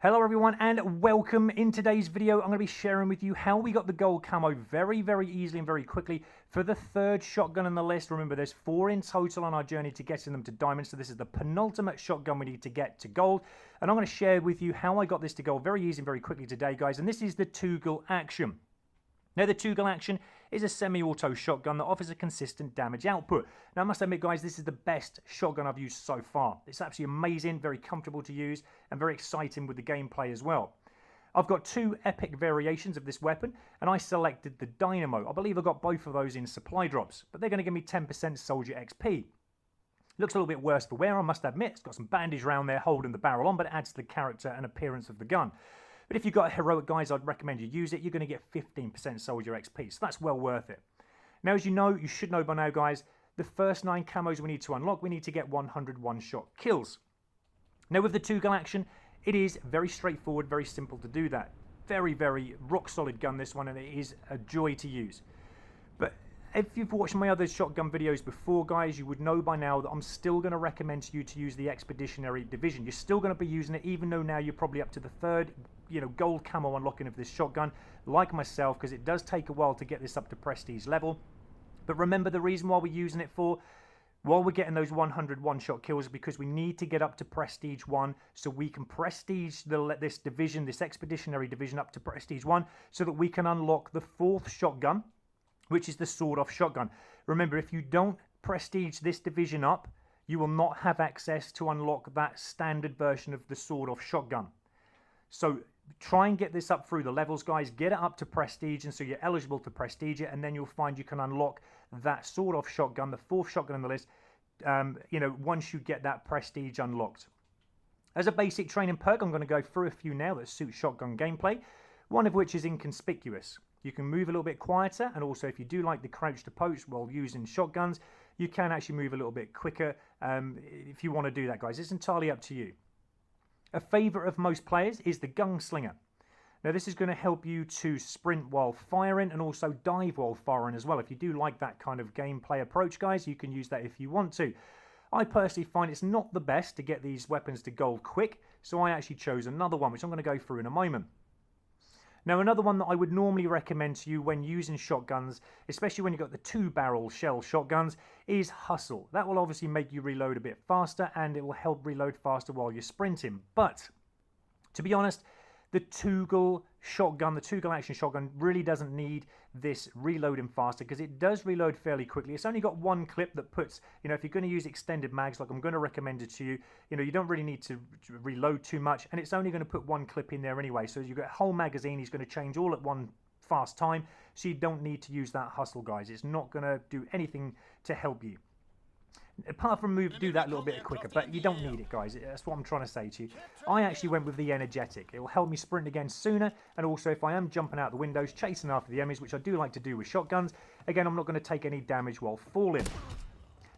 Hello everyone and welcome. In today's video I'm going to be sharing with you how we got the gold camo very easily and very quickly for the third shotgun on the list. Remember, there's 4 in total on our journey to getting them to diamond, so this is the penultimate shotgun we need to get to gold, and I'm going to share with you how I got this to gold very easy and very quickly today, guys. And this is the Toggle Action. Now, the Toggle Action is a semi-auto shotgun that offers a consistent damage output. Now, I must admit, guys, this is the best shotgun I've used so far. It's absolutely amazing, very comfortable to use, and very exciting with the gameplay as well. I've got 2 epic variations of this weapon, and I selected the Dynamo. I believe I got both of those in supply drops, but they're going to give me 10% soldier XP. Looks a little bit worse for wear, I must admit. It's got some bandage around there holding the barrel on, but it adds to the character and appearance of the gun. But if you've got a heroic, guys, I'd recommend you use it. You're going to get 15% soldier XP, so that's well worth it. Now, as you know, you should know by now, guys, the first 9 camos we need to unlock, we need to get 100 one-shot kills. Now, with the Toggle Action, it is very straightforward, very simple to do that. Very rock-solid gun, this one, and it is a joy to use. But if you've watched my other shotgun videos before, guys, you would know by now that I'm still going to recommend to you to use the Expeditionary Division. You're still going to be using it, even though now you're probably up to the 3rd, gold camo unlocking of this shotgun, like myself, because it does take a while to get this up to prestige level. But remember, the reason why we're using it for, while we're getting those 100 one-shot kills, because we need to get up to prestige 1, so we can prestige this division, this Expeditionary Division, up to prestige 1, so that we can unlock the 4th shotgun, which is the sawed-off shotgun. Remember, if you don't prestige this division up, you will not have access to unlock that standard version of the sawed-off shotgun. So try and get this up through the levels, guys. Get it up to prestige, and so you're eligible to prestige it, and then you'll find you can unlock that sawed-off shotgun, the 4th shotgun on the list, once you get that prestige unlocked. As a basic training perk, I'm going to go through a few now that suit shotgun gameplay, one of which is inconspicuous. You can move a little bit quieter, and also if you do like the crouch to poach while using shotguns, you can actually move a little bit quicker if you want to do that, guys. It's entirely up to you. A favourite of most players is the Gunslinger. Now, this is going to help you to sprint while firing and also dive while firing as well. If you do like that kind of gameplay approach, guys, you can use that if you want to. I personally find it's not the best to get these weapons to gold quick, so I actually chose another one, which I'm going to go through in a moment. Now, another one that I would normally recommend to you when using shotguns, especially when you've got the 2-barrel shell shotguns, is Hustle. That will obviously make you reload a bit faster, and it will help reload faster while you're sprinting. But, to be honest, the Toggle shotgun, the Toggle Action shotgun, really doesn't need this reloading faster, because it does reload fairly quickly. It's only got 1 clip that puts, if you're going to use extended mags, like I'm going to recommend it to you, you don't really need to reload too much, and it's only going to put 1 clip in there anyway. So you've got a whole magazine, he's going to change all at one fast time, so you don't need to use that Hustle, guys. It's not going to do anything to help you. Apart from do that a little bit quicker, but you don't need it, guys. That's what I'm trying to say to you. I actually went with the Energetic. It will help me sprint again sooner, and also if I am jumping out the windows, chasing after the enemies, which I do like to do with shotguns, again, I'm not going to take any damage while falling.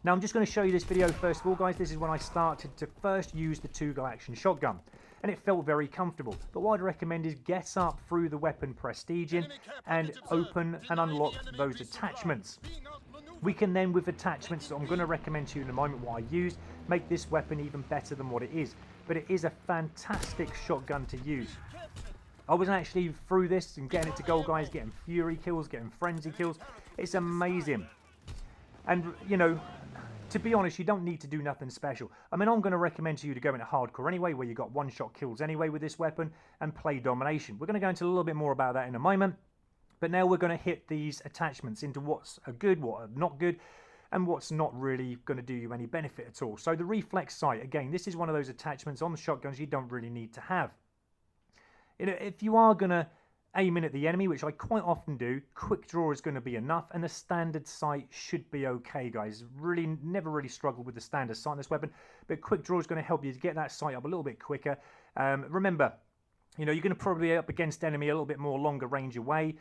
Now, I'm just going to show you this video first of all, guys. This is when I started to first use the Toggle Action shotgun, and it felt very comfortable. But what I'd recommend is get up through the weapon prestiging and open and unlock those attachments. We can then, with attachments that I'm going to recommend to you in a moment what I used, make this weapon even better than what it is. But it is a fantastic shotgun to use. I was actually through this and getting it to gold, guys, getting fury kills, getting frenzy kills. It's amazing. And, to be honest, you don't need to do nothing special. I mean, I'm going to recommend to you to go into hardcore anyway, where you got 1-shot kills anyway with this weapon, and play domination. We're going to go into a little bit more about that in a moment. But now we're going to hit these attachments into what's a good, what are not good, and what's not really going to do you any benefit at all. So the reflex sight, again, this is one of those attachments on the shotguns you don't really need to have. If you are going to aim in at the enemy, which I quite often do, quick draw is going to be enough, and the standard sight should be okay, guys. Really, never really struggled with the standard sight on this weapon, but quick draw is going to help you to get that sight up a little bit quicker. Remember, you're going to probably be up against enemy a little bit more longer range away,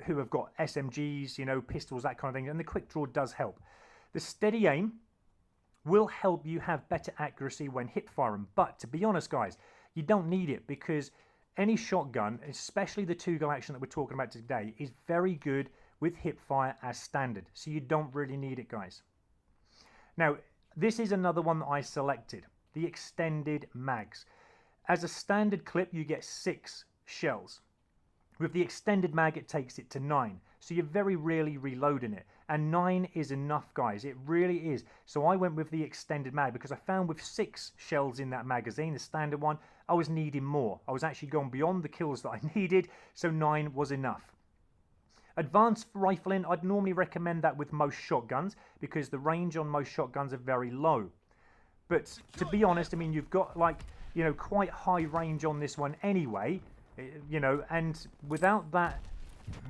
who have got SMGs, pistols, that kind of thing, and the quick draw does help. The steady aim will help you have better accuracy when hip firing, but to be honest, guys, you don't need it, because any shotgun, especially the Toggle Action that we're talking about today, is very good with hip fire as standard, so you don't really need it, guys. Now, this is another one that I selected, the extended mags. As a standard clip, you get 6 shells. With the extended mag, it takes it to 9. So you're very rarely reloading it. And 9 is enough, guys. It really is. So I went with the extended mag because I found with 6 shells in that magazine, the standard one, I was needing more. I was actually going beyond the kills that I needed, so 9 was enough. Advanced rifling, I'd normally recommend that with most shotguns because the range on most shotguns are very low. But to be honest, I mean, you've got like, quite high range on this one anyway, and without that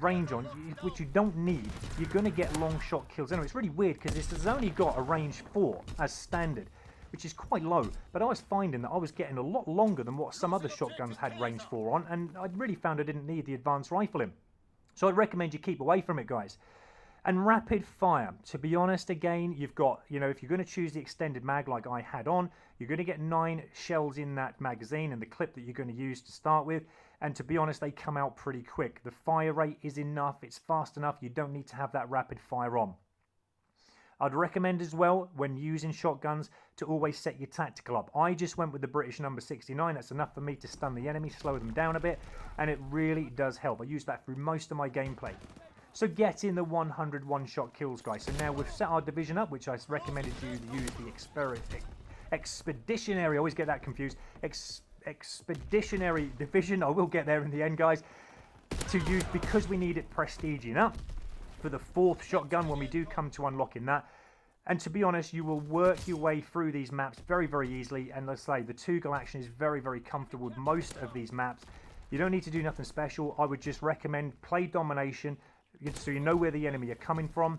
range on, which you don't need, you're going to get long shot kills. Anyway, it's really weird because this has only got a range 4 as standard, which is quite low, but I was finding that I was getting a lot longer than what some other shotguns had range 4 on, and I really found I didn't need the advanced rifling. So I'd recommend you keep away from it, guys. And rapid fire, to be honest, again, you've got, if you're going to choose the extended mag like I had on, you're going to get 9 shells in that magazine and the clip that you're going to use to start with. And to be honest, they come out pretty quick. The fire rate is enough, it's fast enough, you don't need to have that rapid fire on. I'd recommend as well, when using shotguns, to always set your tactical up. I just went with the British number 69. That's enough for me to stun the enemy, slow them down a bit, and it really does help. I use that through most of my gameplay. So get in the 100 one-shot kills, guys. So now we've set our division up, which I recommended you to use the expeditionary, I always get that confused, expeditionary division. I will get there in the end, guys, to use because we need it prestige enough for the 4th shotgun when we do come to unlocking that. And to be honest, you will work your way through these maps very, very easily. And let's say the 2-gun action is very, very comfortable with most of these maps. You don't need to do nothing special. I would just recommend play domination so you know where the enemy are coming from.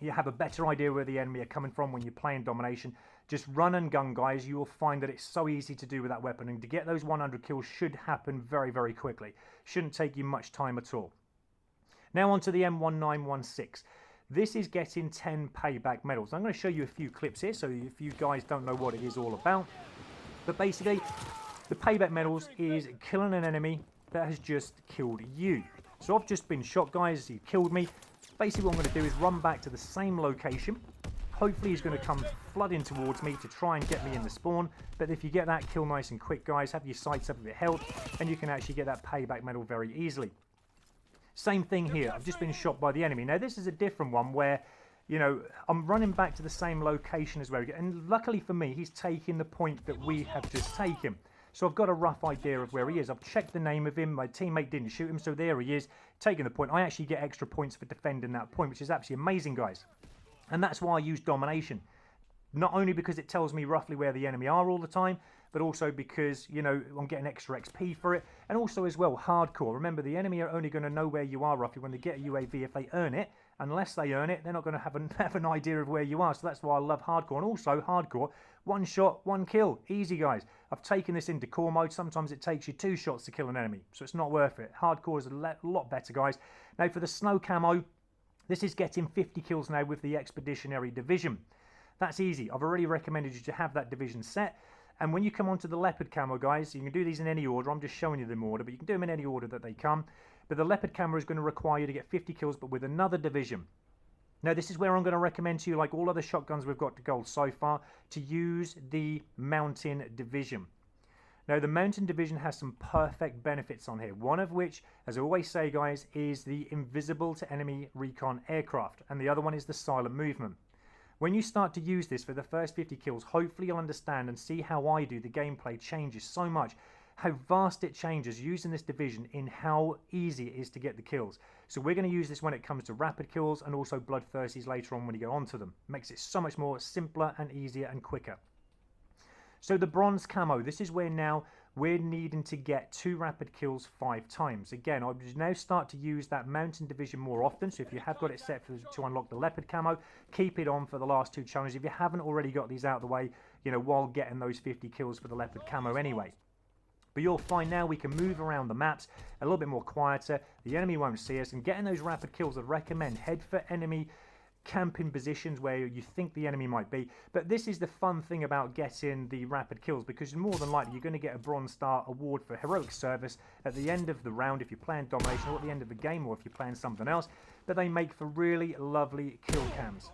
You have a better idea where the enemy are coming from when you're playing domination. Just run and gun, guys. You will find that it's so easy to do with that weapon. And to get those 100 kills should happen very, very quickly. Shouldn't take you much time at all. Now on to the M1916. This is getting 10 payback medals. I'm going to show you a few clips here, so if you guys don't know what it is all about. But basically, the payback medals is killing an enemy that has just killed you. So I've just been shot, guys. He killed me. Basically what I'm going to do is run back to the same location. Hopefully he's going to come flooding towards me to try and get me in the spawn. But if you get that kill nice and quick, guys, have your sights up a bit held, and you can actually get that payback medal very easily. Same thing here. I've just been shot by the enemy. Now, this is a different one where, I'm running back to the same location as where we get. And luckily for me, he's taking the point that we have just taken. So I've got a rough idea of where he is. I've checked the name of him. My teammate didn't shoot him, so there he is, taking the point. I actually get extra points for defending that point, which is absolutely amazing, guys. And that's why I use domination. Not only because it tells me roughly where the enemy are all the time, but also because, I'm getting extra XP for it. And also as well, hardcore. Remember, the enemy are only going to know where you are roughly when they get a UAV if they earn it. Unless they earn it, they're not going to have an idea of where you are. So that's why I love hardcore. And also, hardcore, 1 shot, 1 kill. Easy, guys. I've taken this into core mode. Sometimes it takes you 2 shots to kill an enemy. So it's not worth it. Hardcore is a lot better, guys. Now, for the snow camo, this is getting 50 kills now with the expeditionary division. That's easy. I've already recommended you to have that division set. And when you come onto the leopard camo, guys, you can do these in any order. I'm just showing you them order, but you can do them in any order that they come. But the leopard camo is going to require you to get 50 kills, but with another division. Now, this is where I'm going to recommend to you, like all other shotguns we've got to gold so far, to use the mountain division. Now, the mountain division has some perfect benefits on here. One of which, as I always say, guys, is the invisible to enemy recon aircraft. And the other one is the silent movement. When you start to use this for the first 50 kills, hopefully you'll understand and see how I do. The gameplay changes so much, how vast it changes using this division in how easy it is to get the kills. So we're going to use this when it comes to rapid kills and also bloodthirsties later on when you go onto them. Makes it so much more simpler and easier and quicker. So the bronze camo, this is where now we're needing to get 2 rapid kills 5 times. Again, I would now start to use that mountain division more often. So if you have got it set to unlock the leopard camo, keep it on for the last 2 challenges. If you haven't already got these out of the way, while getting those 50 kills for the leopard camo anyway. But you'll find now we can move around the maps a little bit more quieter. The enemy won't see us. And getting those rapid kills, I'd recommend head for enemy camping positions where you think the enemy might be. But this is the fun thing about getting the rapid kills, because more than likely you're going to get a Bronze Star award for heroic service at the end of the round if you're playing domination, or at the end of the game, or if you're playing something else. But they make for really lovely kill cams.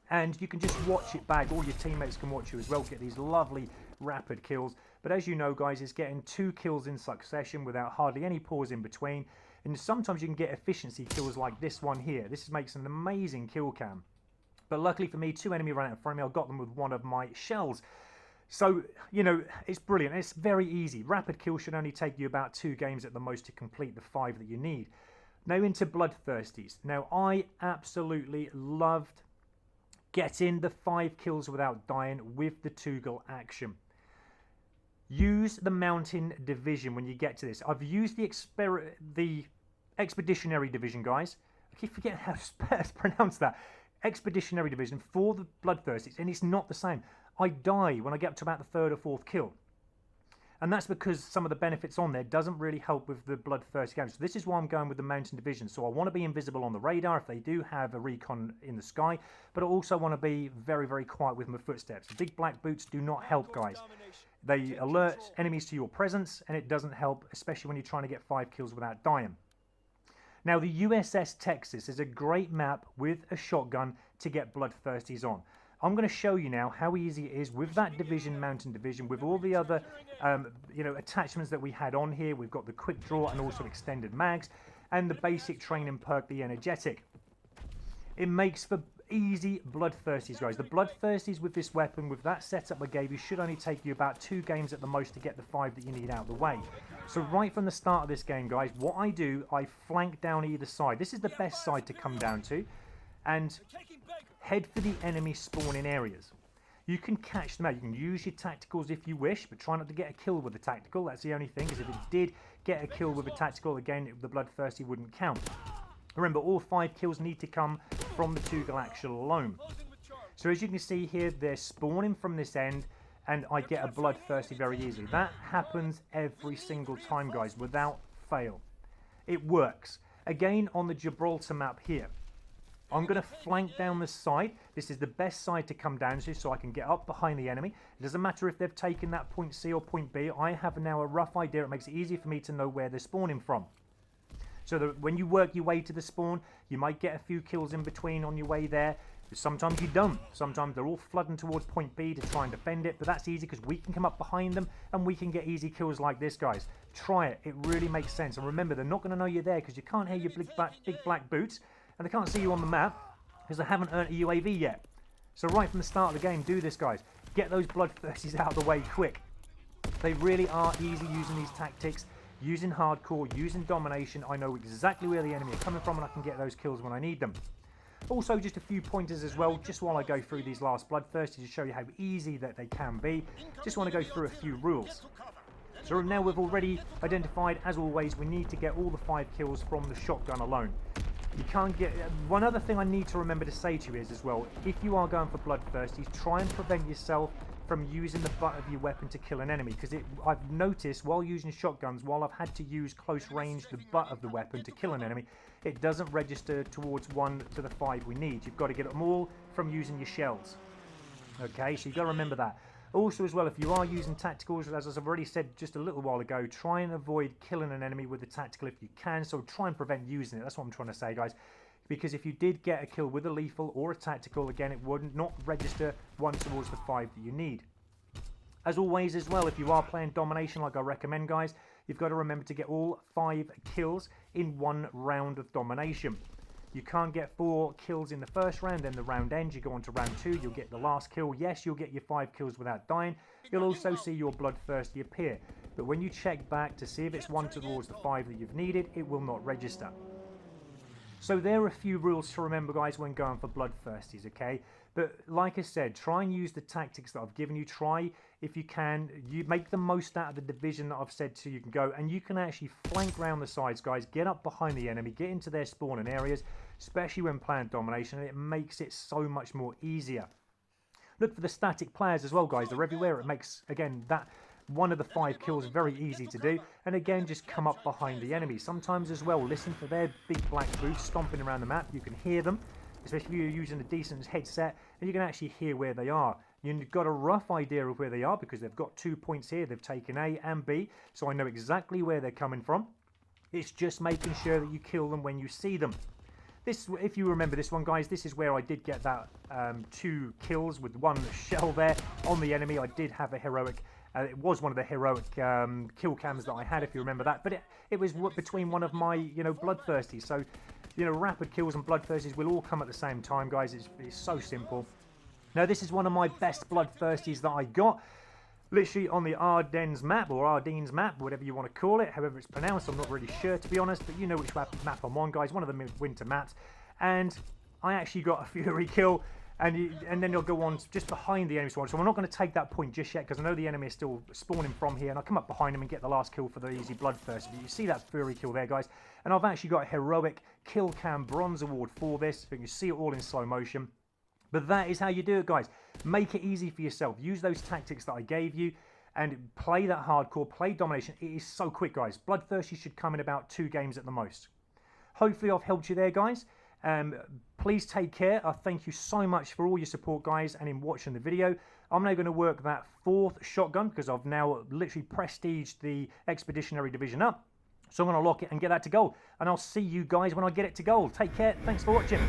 And you can just watch it back. All your teammates can watch you as well, get these lovely rapid kills. But as you know, guys, it's getting 2 kills in succession without hardly any pause in between. And sometimes you can get efficiency kills like this one here. This makes an amazing kill cam. But luckily for me, 2 enemy ran out in front of me. I got them with one of my shells. So, you know, it's brilliant. It's very easy. Rapid kill should only take you about 2 games at the most to complete the 5 that you need. Now into Bloodthirsties. Now, I absolutely loved getting the 5 kills without dying with the Tugel action. Use the Mountain Division when you get to this. I've used the Expeditionary Division, guys. I keep forgetting how to pronounce that. Expeditionary Division for the Bloodthirsties, and it's not the same. I die when I get up to about the 3rd or 4th kill. And that's because some of the benefits on there doesn't really help with the Bloodthirsty games. So this is why I'm going with the Mountain Division. So I want to be invisible on the radar if they do have a recon in the sky, but I also want to be very, very quiet with my footsteps. The big black boots do not help, guys. They alert enemies to your presence, and it doesn't help, especially when you're trying to get 5 kills without dying. Now, the USS Texas is a great map with a shotgun to get Bloodthirsties on. I'm going to show you now how easy it is with that division, Mountain Division, with all the other attachments that we had on here. We've got the quick draw and also extended mags, and the basic training perk, the energetic. It makes for easy Bloodthirsties, guys. The Bloodthirsties with this weapon, with that setup I gave you, should only take you about 2 games at the most to get the 5 that you need out of the way. So right from the start of this game, guys, what I do, I flank down either side. This is the best side to come down to, and head for the enemy spawning areas. You can catch them out. You can use your tacticals if you wish, but try not to get a kill with the tactical. That's the only thing, because if it did get a kill with a tactical, again, the Bloodthirsty wouldn't count. Remember, all 5 kills need to come from the Tugel action alone. So as you can see here, they're spawning from this end, and I get a Bloodthirsty very easily. That happens every single time, guys, without fail. It works. Again, on the Gibraltar map here, I'm going to flank down the side. This is the best side to come down to, so I can get up behind the enemy. It doesn't matter if they've taken that point C or point B. I have now a rough idea. It makes it easier for me to know where they're spawning from. So that when you work your way to the spawn, you might get a few kills in between on your way there. Sometimes you don't. Sometimes they're all flooding towards point B to try and defend it, but that's easy because we can come up behind them and we can get easy kills like this, guys. Try it. It really makes sense. And remember, they're not going to know you're there because you can't hear your big black boots, and they can't see you on the map because they haven't earned a UAV yet. So right from the start of the game, do this, guys. Get those Bloodthirsties out of the way quick. They really are easy using these tactics. Using hardcore, using domination, I know exactly where the enemy are coming from and I can get those kills when I need them. Also, just a few pointers as well, just while I go through these last Bloodthirsties to show you how easy that they can be. Just want to go through a few rules. So now we've already identified, as always, we need to get all the 5 kills from the shotgun alone. You can't get... One other thing I need to remember to say to you is as well, if you are going for Bloodthirsties, try and prevent yourself from using the butt of your weapon to kill an enemy, because I've noticed while using shotguns, while I've had to use close range the butt of the weapon to kill an enemy, it doesn't register towards 1 to the 5 we need. You've got to get them all from using your shells. Okay, so you've got to remember that. Also as well, if you are using tacticals, as I've already said just a little while ago, try and avoid killing an enemy with the tactical if you can, so try and prevent using it. That's what I'm trying to say, guys. Because if you did get a kill with a lethal or a tactical, again, it would not register 1 towards the 5 that you need. As always as well, if you are playing domination like I recommend, guys, you've got to remember to get all 5 kills in 1 round of domination. You can't get 4 kills in the first round, then the round ends, you go on to round 2, you'll get the last kill. Yes, you'll get your 5 kills without dying. You'll also see your Bloodthirsty appear. But when you check back to see if it's 1 towards the 5 that you've needed, it will not register. So there are a few rules to remember, guys, when going for Bloodthirsties, okay? But like I said, try and use the tactics that I've given you. Try, if you can, you make the most out of the division that I've said to you can go, and you can actually flank round the sides, guys, get up behind the enemy, get into their spawning areas, especially when playing domination, and it makes it so much more easier. Look for the static players as well, guys. They're everywhere. It makes, again, that 1 of the 5 kills very easy to do. And again, just come up behind the enemy. Sometimes as well, listen for their big black boots stomping around the map. You can hear them, especially if you're using a decent headset, and you can actually hear where they are. You've got a rough idea of where they are because they've got 2 points here. They've taken A and B, so I know exactly where they're coming from. It's just making sure that you kill them when you see them. This, if you remember this one, guys, this is where I did get that 2 kills with 1 shell there on the enemy. I did have a heroic It was one of the heroic kill cams that I had, if you remember that. But it was between one of my, you know, Bloodthirsty. So, you know, rapid kills and Bloodthirsties will all come at the same time, guys. It's so simple. Now, this is one of my best Bloodthirsties that I got. Literally on the Ardennes map, or Ardennes map, whatever you want to call it, however it's pronounced, I'm not really sure, to be honest, but you know which map I'm on, guys, one of the winter maps, and I actually got a Fury kill, and then you'll go on just behind the enemy squad, so I'm not going to take that point just yet, because I know the enemy is still spawning from here, and I come up behind him and get the last kill for the easy Bloodthirst. But you see that Fury kill there, guys, and I've actually got a heroic kill cam bronze award for this, so you can see it all in slow motion. But that is how you do it, guys. Make it easy for yourself. Use those tactics that I gave you and play that hardcore, play domination. It is so quick, guys. Bloodthirsty should come in about 2 games at the most. Hopefully I've helped you there, guys. Please take care. I thank you so much for all your support, guys, and in watching the video. I'm now going to work that 4th shotgun because I've now literally prestiged the Expeditionary Division up. So I'm going to lock it and get that to gold. And I'll see you guys when I get it to gold. Take care. Thanks for watching.